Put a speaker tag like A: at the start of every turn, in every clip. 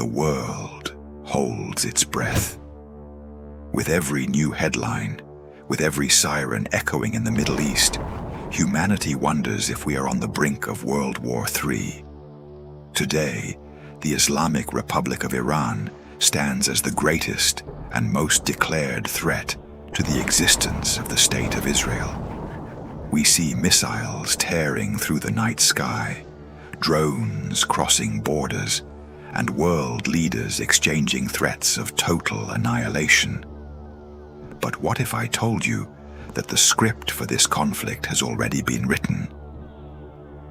A: the world holds its breath. With every new headline, with every siren echoing in the Middle East, humanity wonders if we are on the brink of World War III. Today, the Islamic Republic of Iran stands as the greatest and most declared threat to the existence of the State of Israel. We see missiles tearing through the night sky, drones crossing borders, and world leaders exchanging threats of total annihilation. But what if I told you that the script for this conflict has already been written?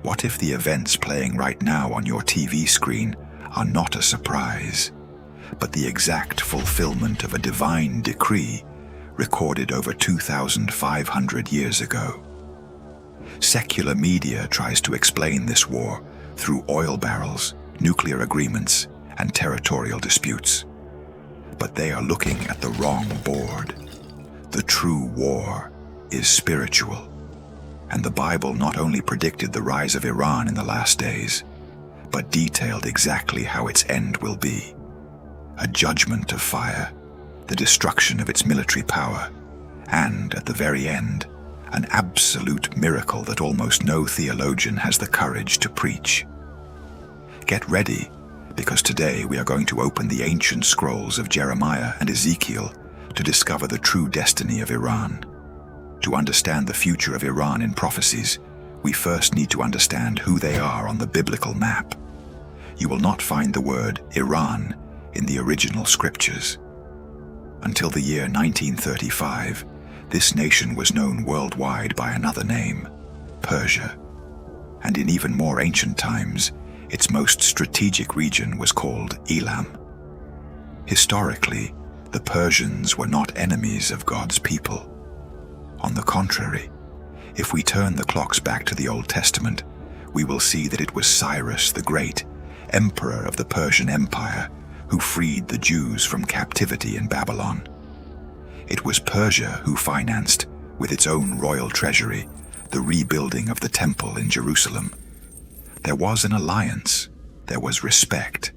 A: What if the events playing right now on your TV screen are not a surprise, but the exact fulfillment of a divine decree recorded over 2,500 years ago? Secular media tries to explain this war through oil barrels, nuclear agreements, and territorial disputes. But they are looking at the wrong board. The true war is spiritual. And the Bible not only predicted the rise of Iran in the last days, but detailed exactly how its end will be. A judgment of fire, the destruction of its military power, and, at the very end, an absolute miracle that almost no theologian has the courage to preach. Get ready, because today we are going to open the ancient scrolls of Jeremiah and Ezekiel to discover the true destiny of Iran. To understand the future of Iran in Prophecies, we first need to understand who they are on the biblical map. You will not find the word Iran in the original scriptures. Until the year 1935, this nation was known worldwide by another name, Persia. And in even more ancient times, its most strategic region was called Elam. Historically, the Persians were not enemies of God's people. On the contrary, if we turn the clocks back to the Old Testament, we will see that it was Cyrus the Great, emperor of the Persian Empire, who freed the Jews from captivity in Babylon. It was Persia who financed, with its own royal treasury, the rebuilding of the temple in Jerusalem. There was an alliance, there was respect.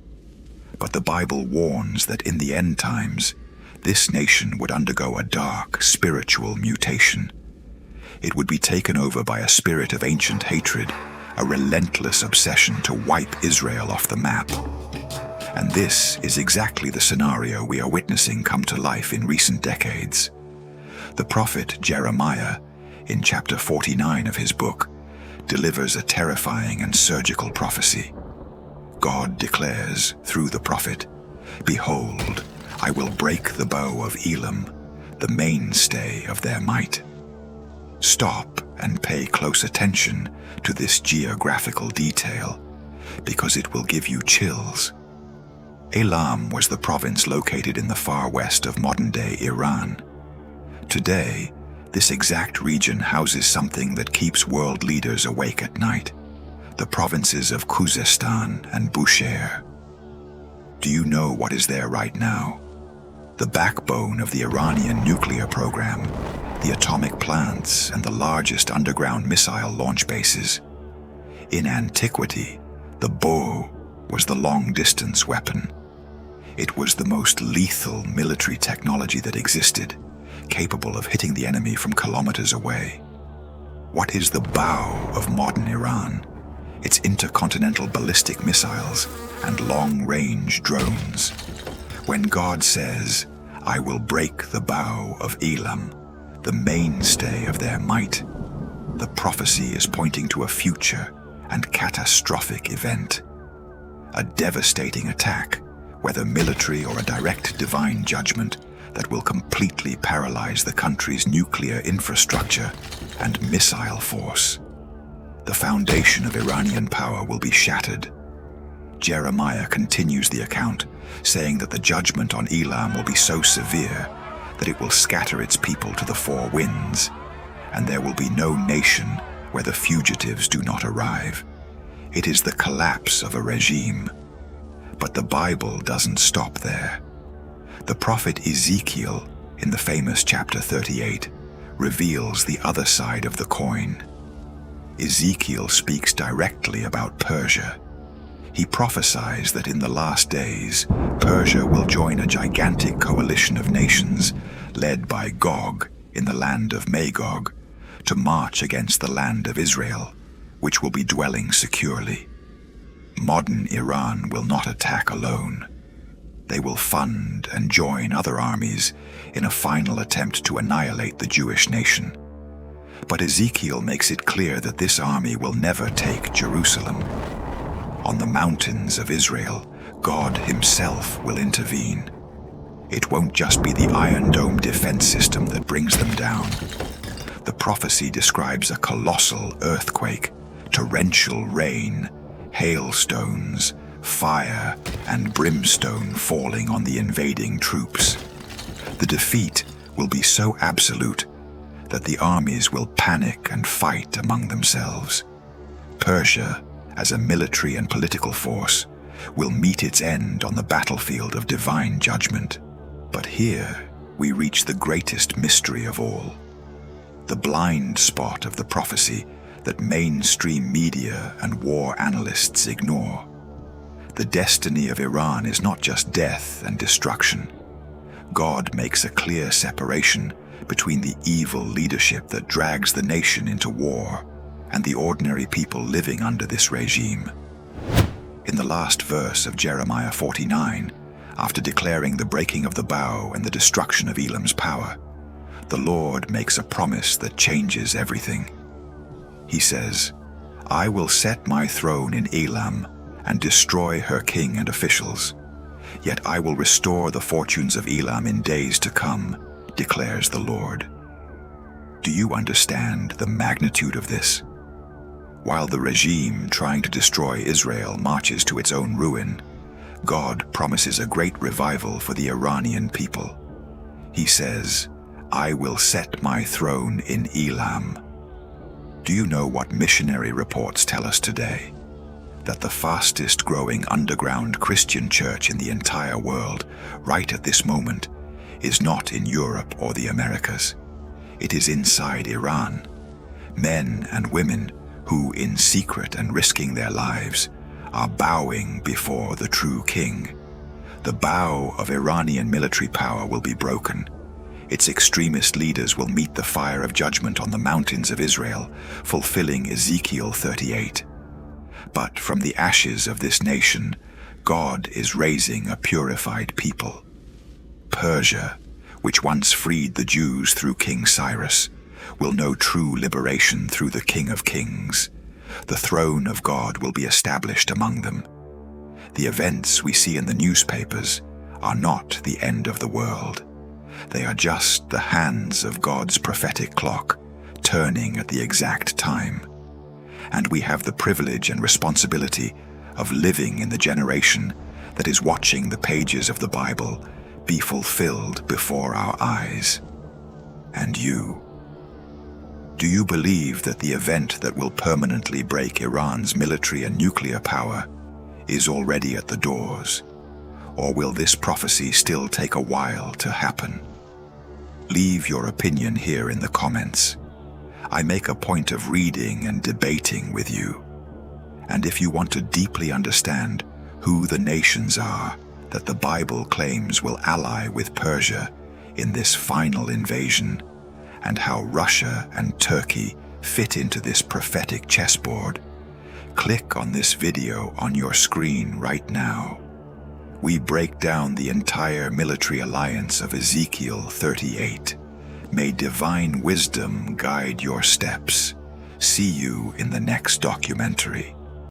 A: But the Bible warns that in the end times, this nation would undergo a dark spiritual mutation. It would be taken over by a spirit of ancient hatred, a relentless obsession to wipe Israel off the map. And this is exactly the scenario we are witnessing come to life in recent decades. The prophet Jeremiah, in chapter 49 of his book, delivers a terrifying and surgical prophecy. God declares through the prophet, "Behold, I will break the bow of Elam, the mainstay of their might." Stop and pay close attention to this geographical detail, because it will give you chills. Elam was the province located in the far west of modern-day Iran. Today, this exact region houses something that keeps world leaders awake at night: the provinces of Khuzestan and Bushehr. Do you know what is there right now? The backbone of the Iranian nuclear program, the atomic plants, and the largest underground missile launch bases. In antiquity, the bow was the long-distance weapon. It was the most lethal military technology that existed, capable of hitting the enemy from kilometers away. What is the bow of modern Iran? Its intercontinental ballistic missiles and long-range drones. When God says, "I will break the bow of Elam, the mainstay of their might," the prophecy is pointing to a future and catastrophic event. A devastating attack, whether military or a direct divine judgment, that will completely paralyze the country's nuclear infrastructure and missile force. The foundation of Iranian power will be shattered. Jeremiah continues the account, saying that the judgment on Elam will be so severe that it will scatter its people to the four winds, and there will be no nation where the fugitives do not arrive. It is the collapse of a regime. But the Bible doesn't stop there. The prophet Ezekiel, in the famous chapter 38, reveals the other side of the coin. Ezekiel speaks directly about Persia. He prophesies that in the last days, Persia will join a gigantic coalition of nations led by Gog in the land of Magog to march against the land of Israel, which will be dwelling securely. Modern Iran will not attack alone. They will fund and join other armies in a final attempt to annihilate the Jewish nation. But Ezekiel makes it clear that this army will never take Jerusalem. On the mountains of Israel, God himself will intervene. It won't just be the Iron Dome defense system that brings them down. The prophecy describes a colossal earthquake, torrential rain, hailstones, fire, and brimstone falling on the invading troops. The defeat will be so absolute that the armies will panic and fight among themselves. Persia, as a military and political force, will meet its end on the battlefield of divine judgment. But here we reach the greatest mystery of all, the blind spot of the prophecy that mainstream media and war analysts ignore. The destiny of Iran is not just death and destruction. God makes a clear separation between the evil leadership that drags the nation into war and the ordinary people living under this regime. In the last verse of Jeremiah 49, after declaring the breaking of the bow and the destruction of Elam's power, the Lord makes a promise that changes everything. He says, "I will set my throne in Elam and destroy her king and officials. Yet I will restore the fortunes of Elam in days to come, declares the Lord." Do you understand the magnitude of this? While the regime trying to destroy Israel marches to its own ruin, God promises a great revival for the Iranian people. He says, "I will set my throne in Elam." Do you know what missionary reports tell us today? That the fastest growing underground Christian church in the entire world, right at this moment, is not in Europe or the Americas. It is inside Iran. Men and women who, in secret and risking their lives, are bowing before the true king. The bow of Iranian military power will be broken. Its extremist leaders will meet the fire of judgment on the mountains of Israel, fulfilling Ezekiel 38. But from the ashes of this nation, God is raising a purified people. Persia, which once freed the Jews through King Cyrus, will know true liberation through the King of Kings. The throne of God will be established among them. The events we see in the newspapers are not the end of the world. They are just the hands of God's prophetic clock, turning at the exact time. And we have the privilege and responsibility of living in the generation that is watching the pages of the Bible be fulfilled before our eyes. And you? Do you believe that the event that will permanently break Iran's military and nuclear power is already at the doors? Or will this prophecy still take a while to happen? Leave your opinion here in the comments. I make a point of reading and debating with you. And if you want to deeply understand who the nations are that the Bible claims will ally with Persia in this final invasion, and how Russia and Turkey fit into this prophetic chessboard, click on this video on your screen right now. We break down the entire military alliance of Ezekiel 38. May divine wisdom guide your steps. See you in the next documentary.